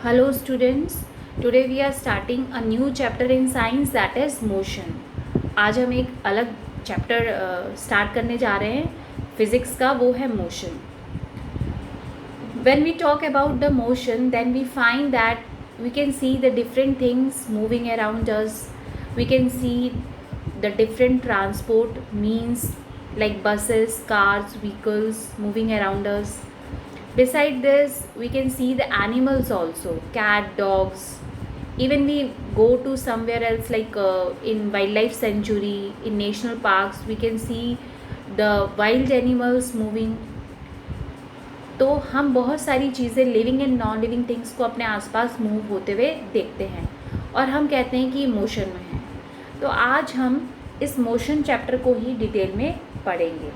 Hello students, today we are starting a new chapter in science that is motion. आज हम एक अलग chapter start करने जा रहे हैं फिज़िक्स का, वो है motion. When we talk about the motion, then we find that we can see the different things moving around us. We can see the different transport means like buses, cars, vehicles moving around us. Beside this, we can see the animals also, cat, dogs. Even we go to somewhere else like in wildlife sanctuary, in national parks, we can see the wild animals moving. तो हम बहुत सारी चीज़ें living and non living things को अपने आसपास move होते हुए देखते हैं और हम कहते हैं कि मोशन में है. तो आज हम इस मोशन चैप्टर को ही डिटेल में पढ़ेंगे.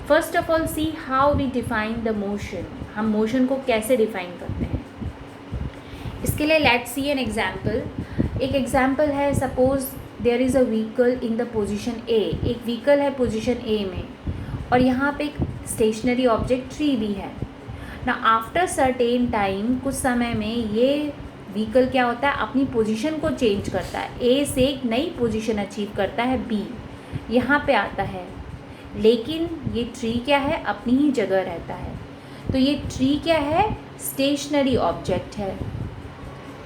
First of all see how we define the motion. हम मोशन को कैसे डिफाइन करते हैं. इसके लिए लेट्स सी एन एग्जाम्पल. एक एग्जाम्पल है, suppose there is a vehicle in the position A. एक व्हीकल है पोजीशन ए में और यहाँ पे एक स्टेशनरी ऑब्जेक्ट ट्री भी है ना. आफ्टर सर्टेन टाइम, कुछ समय में ये व्हीकल क्या होता है, अपनी पोजीशन को चेंज करता है. ए से एक नई पोजीशन अचीव करता है, बी यहाँ पे आता है. लेकिन ये ट्री क्या है, अपनी ही जगह रहता है. तो ये ट्री क्या है, स्टेशनरी ऑब्जेक्ट है.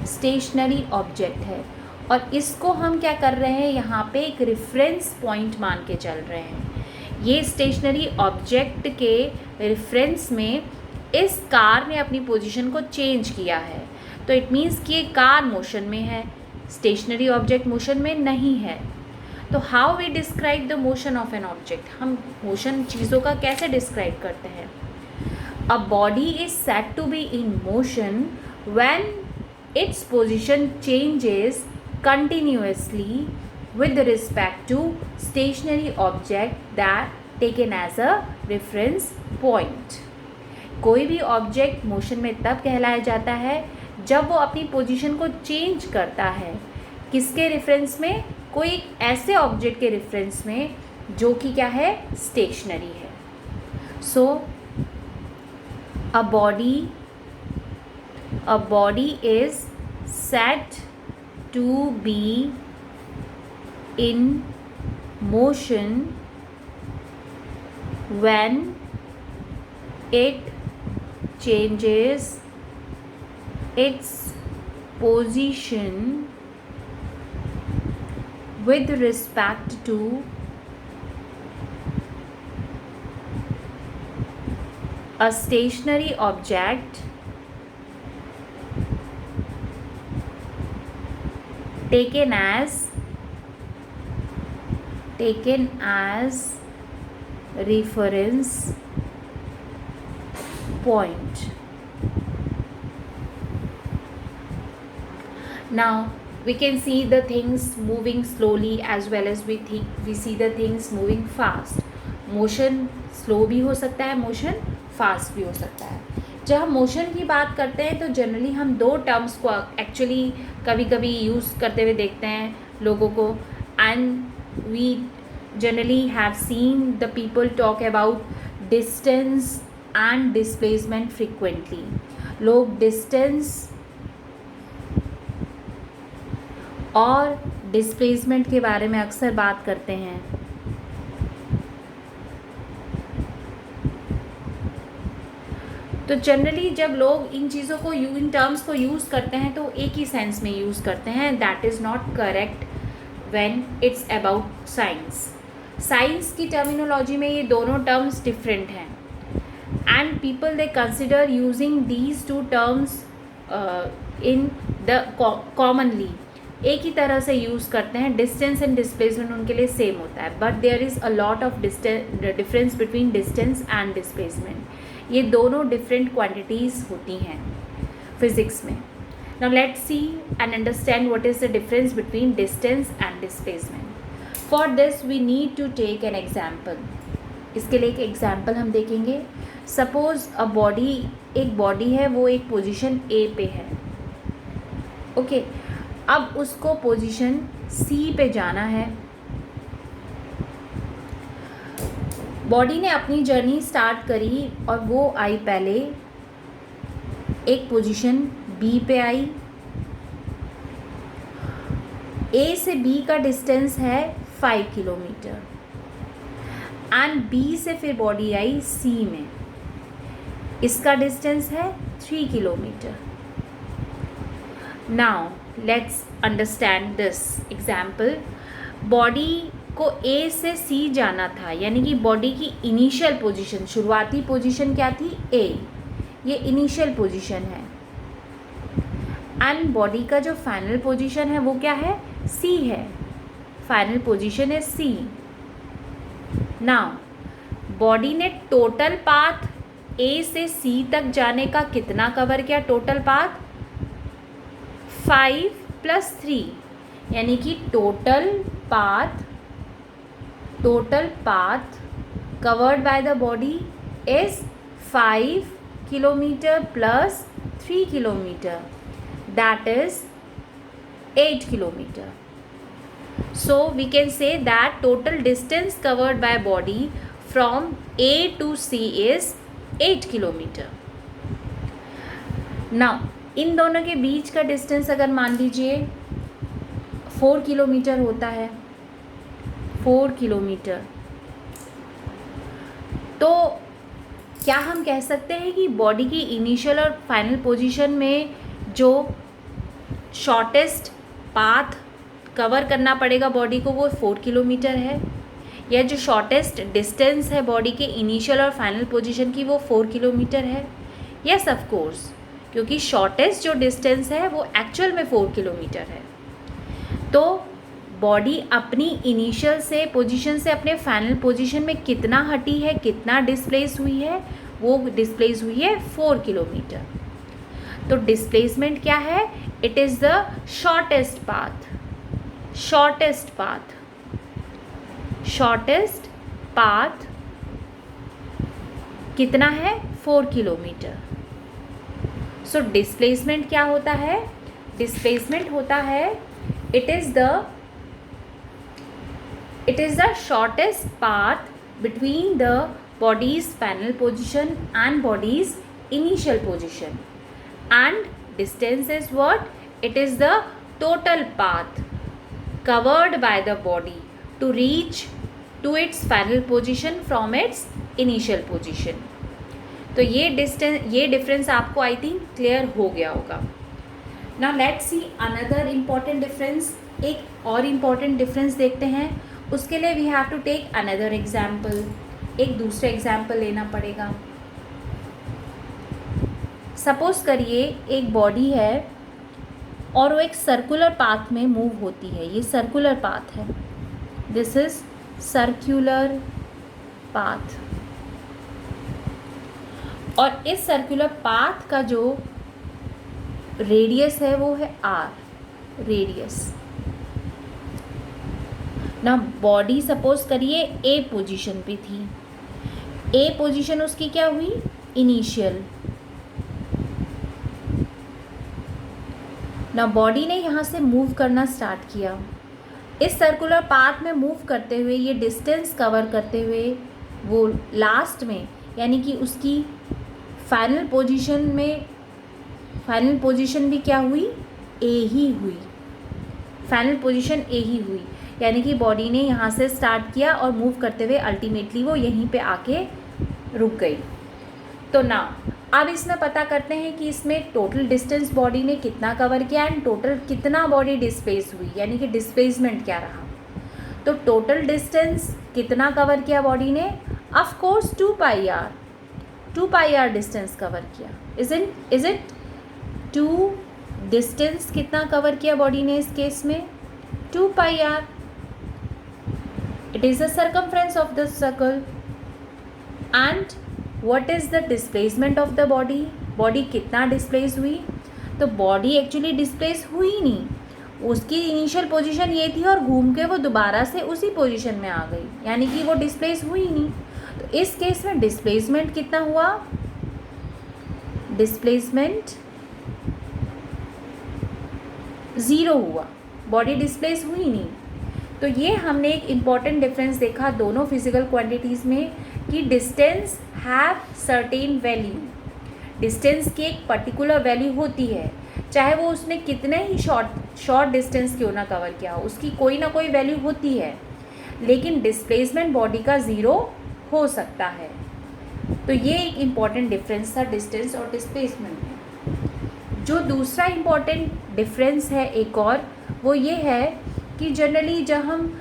स्टेशनरी ऑब्जेक्ट है और इसको हम क्या कर रहे हैं, यहाँ पे एक रेफरेंस पॉइंट मान के चल रहे हैं. ये स्टेशनरी ऑब्जेक्ट के रेफरेंस में इस कार ने अपनी पोजीशन को चेंज किया है. तो इट मीन्स कि ये कार मोशन में है, स्टेशनरी ऑब्जेक्ट मोशन में नहीं है. तो how we describe the motion of an object. हम मोशन चीज़ों का कैसे डिस्क्राइब करते हैं. A body is said to be in motion when its position changes continuously with respect to stationary object that taken as a reference point. कोई भी object motion में तब कहलाया जाता है जब वो अपनी पोजीशन को चेंज करता है. किसके रेफरेंस में, कोई ऐसे ऑब्जेक्ट के रेफरेंस में जो कि क्या है, स्टेशनरी है. So a body is said to be in motion when it changes its position with respect to a stationary object taken as reference point. Now we can see the things moving slowly as well as we see the things moving fast. Motion slow भी हो सकता है, motion fast भी हो सकता है. जब हम मोशन की बात करते हैं तो जनरली हम दो टर्म्स को एक्चुअली कभी कभी यूज़ करते हुए देखते हैं लोगों को. And we generally have seen the people talk about distance and displacement frequently. लोग distance और displacement के बारे में अक्सर बात करते हैं. तो जनरली जब लोग इन चीज़ों को इन टर्म्स को यूज़ करते हैं तो एक ही सेंस में यूज़ करते हैं. That is not correct when it's about science. Science की टर्मिनोलॉजी में ये दोनों टर्म्स डिफरेंट हैं and people they consider using these two terms in the commonly एक ही तरह से यूज़ करते हैं. डिस्टेंस एंड डिस्प्लेसमेंट उनके लिए सेम होता है, but there is a lot of difference between distance and displacement. ये दोनों डिफरेंट क्वांटिटीज़ होती हैं फिज़िक्स में. Now let's see and understand what is the difference between distance and displacement. For this we need to take an example. इसके लिए एक example हम देखेंगे. सपोज एक बॉडी है, वो एक पोजीशन ए पे है. ओके, अब उसको पोजीशन सी पे जाना है. बॉडी ने अपनी जर्नी स्टार्ट करी और वो आई पहले एक पोजीशन बी पे आई, ए से बी का डिस्टेंस है 5 किलोमीटर एंड बी से फिर बॉडी आई सी में, इसका डिस्टेंस है 3 kilometre. Now let's understand this example. Body को ए से सी जाना था, यानी कि बॉडी की इनिशियल पोजीशन, शुरुआती पोजीशन क्या थी? ए, ये इनिशियल पोजीशन है। एंड बॉडी का जो फाइनल पोजीशन है वो क्या है? सी है, फाइनल पोजीशन है सी। नाउ बॉडी ने टोटल पाथ ए से सी तक जाने का कितना कवर किया? टोटल पाथ 5 + 3, यानी कि total path covered by the body is 5 kilometre plus 3 kilometre, that is 8 kilometer. So we can say that total distance covered by body from A to C is 8 kilometer. Now इन दोनों के बीच का distance अगर मान लीजिए 4 kilometre होता है, 4 kilometre, तो क्या हम कह सकते हैं कि बॉडी की इनिशियल और फाइनल पोजीशन में जो शॉर्टेस्ट पाथ कवर करना पड़ेगा बॉडी को वो 4 किलोमीटर है, या जो शॉर्टेस्ट डिस्टेंस है बॉडी के इनिशियल और फाइनल पोजीशन की वो 4 किलोमीटर है? यस ऑफ कोर्स, क्योंकि शॉर्टेस्ट जो डिस्टेंस है वो एक्चुअल में 4 किलोमीटर है। तो बॉडी अपनी इनिशियल से पोजीशन से अपने फाइनल पोजीशन में कितना हटी है, कितना डिस्प्लेस हुई है? वो डिस्प्लेस हुई है 4 किलोमीटर। तो डिस्प्लेसमेंट क्या है? It is the shortest path. Shortest path कितना है? 4 किलोमीटर। सो डिस्प्लेसमेंट क्या होता है? डिस्प्लेसमेंट होता है it is the shortest path between the bodies final position and bodies initial position, and distance is what? It is the total path covered by the body to reach to its final position from its initial position. तो ये difference आपको I think clear हो गया होगा। Now let's see another important difference. एक और important difference देखते हैं, उसके लिए we have to take another example. एक दूसरा एग्जाम्पल लेना पड़ेगा। सपोज करिए एक बॉडी है और वो एक सर्कुलर पाथ में मूव होती है। ये सर्कुलर पाथ है, दिस इज सर्कुलर पाथ, और इस सर्कुलर पाथ का जो रेडियस है वो है r रेडियस। ना बॉडी सपोज करिए ए पोजीशन पे थी, ए पोजीशन उसकी क्या हुई? इनिशियल। ना बॉडी ने यहाँ से मूव करना स्टार्ट किया, इस सर्कुलर पाथ में मूव करते हुए, ये डिस्टेंस कवर करते हुए वो लास्ट में, यानी कि उसकी फाइनल पोजीशन भी क्या हुई? ए ही हुई। फाइनल पोजीशन ए ही हुई, यानी कि बॉडी ने यहाँ से स्टार्ट किया और मूव करते हुए अल्टीमेटली वो यहीं पे आके रुक गई। तो ना अब इसमें पता करते हैं कि इसमें टोटल डिस्टेंस बॉडी ने कितना कवर किया एंड टोटल कितना बॉडी डिस्प्लेस हुई, यानी कि डिस्प्लेसमेंट क्या रहा। तो टोटल डिस्टेंस कितना कवर किया बॉडी ने? Of course 2 pi r distance cover किया। इज इट 2 डिस्टेंस कितना कवर किया बॉडी ने इस केस में? 2 pi r. It is the circumference of the circle. And what is the displacement of the body? Body कितना displace हुई? तो body actually displace हुई नहीं, उसकी इनिशियल पोजीशन ये थी और घूम के वो दोबारा से उसी पोजीशन में आ गई, यानी कि वो डिस्प्लेस हुई नहीं। तो इस केस में डिस्प्लेसमेंट कितना हुआ? डिस्प्लेसमेंट 0 हुआ, बॉडी डिस्प्लेस हुई नहीं। तो ये हमने एक इम्पॉर्टेंट डिफरेंस देखा दोनों फिजिकल क्वांटिटीज़ में कि distance have certain value. Distance की एक पर्टिकुलर वैल्यू होती है, चाहे वो उसने कितने ही शॉर्ट डिस्टेंस क्यों ना कवर किया हो, उसकी कोई ना कोई वैल्यू होती है, लेकिन डिस्प्लेसमेंट बॉडी का ज़ीरो हो सकता है। तो ये एक इम्पॉर्टेंट डिफरेंस था डिस्टेंस और डिस्प्लेसमेंट में। जो दूसरा इम्पॉर्टेंट डिफरेंस है एक और, वो ये है कि जनरली जब हम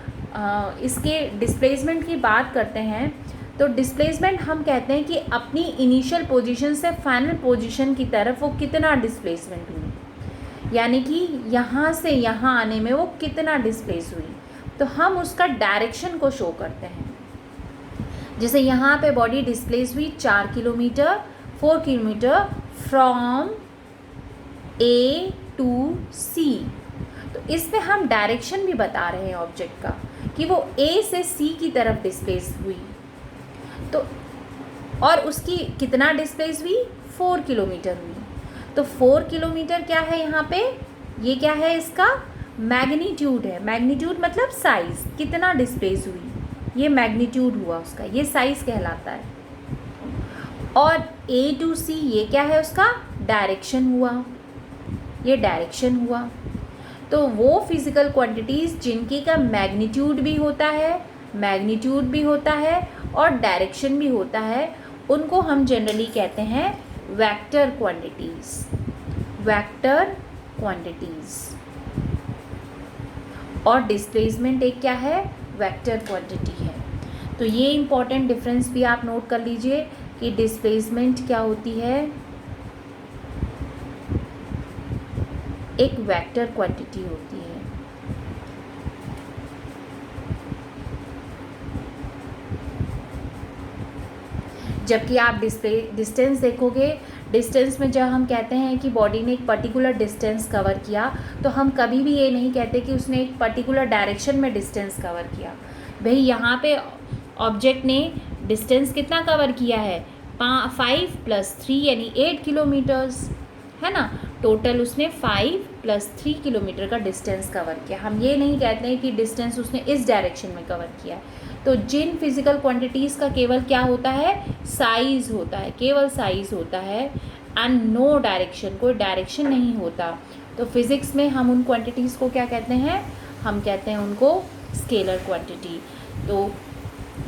इसके डिस्प्लेसमेंट की बात करते हैं तो डिस्प्लेसमेंट हम कहते हैं कि अपनी इनिशियल पोजीशन से फाइनल पोजीशन की तरफ वो कितना डिस्प्लेसमेंट हुई, यानी कि यहाँ से यहाँ आने में वो कितना डिस्प्लेस हुई, तो हम उसका डायरेक्शन को शो करते हैं। जैसे यहाँ पे बॉडी डिस्प्लेस हुई 4 kilometre 4 kilometre from A to C, तो इसमें हम डायरेक्शन भी बता रहे हैं ऑब्जेक्ट का कि वो ए से सी की तरफ डिस्प्लेस हुई। तो और उसकी कितना डिस्प्लेस हुई, 4 किलोमीटर हुई। तो 4 किलोमीटर क्या है यहाँ पे, ये क्या है, इसका मैग्नीट्यूड है। मैग्नीट्यूड मतलब साइज़, कितना डिस्प्लेस हुई, ये मैग्नीट्यूड हुआ उसका, ये साइज़ कहलाता है। और ए टू सी ये क्या है, उसका डायरेक्शन हुआ, ये डायरेक्शन हुआ। तो वो फिज़िकल क्वांटिटीज़ जिनकी का मैग्नीट्यूड भी होता है और डायरेक्शन भी होता है, उनको हम जनरली कहते हैं वेक्टर क्वांटिटीज़। और डिस्प्लेसमेंट एक क्या है, वेक्टर क्वांटिटी है। तो ये इम्पॉर्टेंट डिफरेंस भी आप नोट कर लीजिए कि डिस्प्लेसमेंट क्या होती है, एक वेक्टर क्वांटिटी होती है। जबकि आप डिस्टेंस देखोगे, डिस्टेंस में जब हम कहते हैं कि बॉडी ने एक पर्टिकुलर डिस्टेंस कवर किया, तो हम कभी भी ये नहीं कहते कि उसने एक पर्टिकुलर डायरेक्शन में डिस्टेंस कवर किया। भाई यहाँ पे ऑब्जेक्ट ने डिस्टेंस कितना कवर किया है, 5 + 3 यानी 8 किलोमीटर्स, है ना। टोटल उसने 5 + 3 किलोमीटर का डिस्टेंस कवर किया। हम ये नहीं कहते हैं कि डिस्टेंस उसने इस डायरेक्शन में कवर किया है। तो जिन फिज़िकल क्वांटिटीज़ का केवल क्या होता है, साइज़ होता है, केवल साइज़ होता है एंड नो डायरेक्शन, कोई डायरेक्शन नहीं होता, तो फिज़िक्स में हम उन क्वांटिटीज़ को क्या कहते हैं, हम कहते हैं उनको स्केलर क्वांटिटी। तो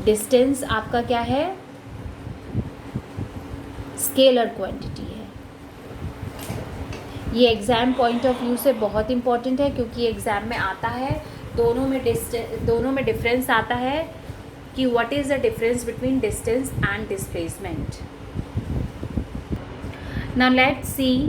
डिस्टेंस आपका क्या है, स्केलर क्वांटिटी है। ये एग्ज़ाम पॉइंट ऑफ व्यू से बहुत इम्पॉर्टेंट है, क्योंकि एग्ज़ाम में आता है, दोनों में डिफरेंस आता है कि what is the difference between distance and displacement. Now let's C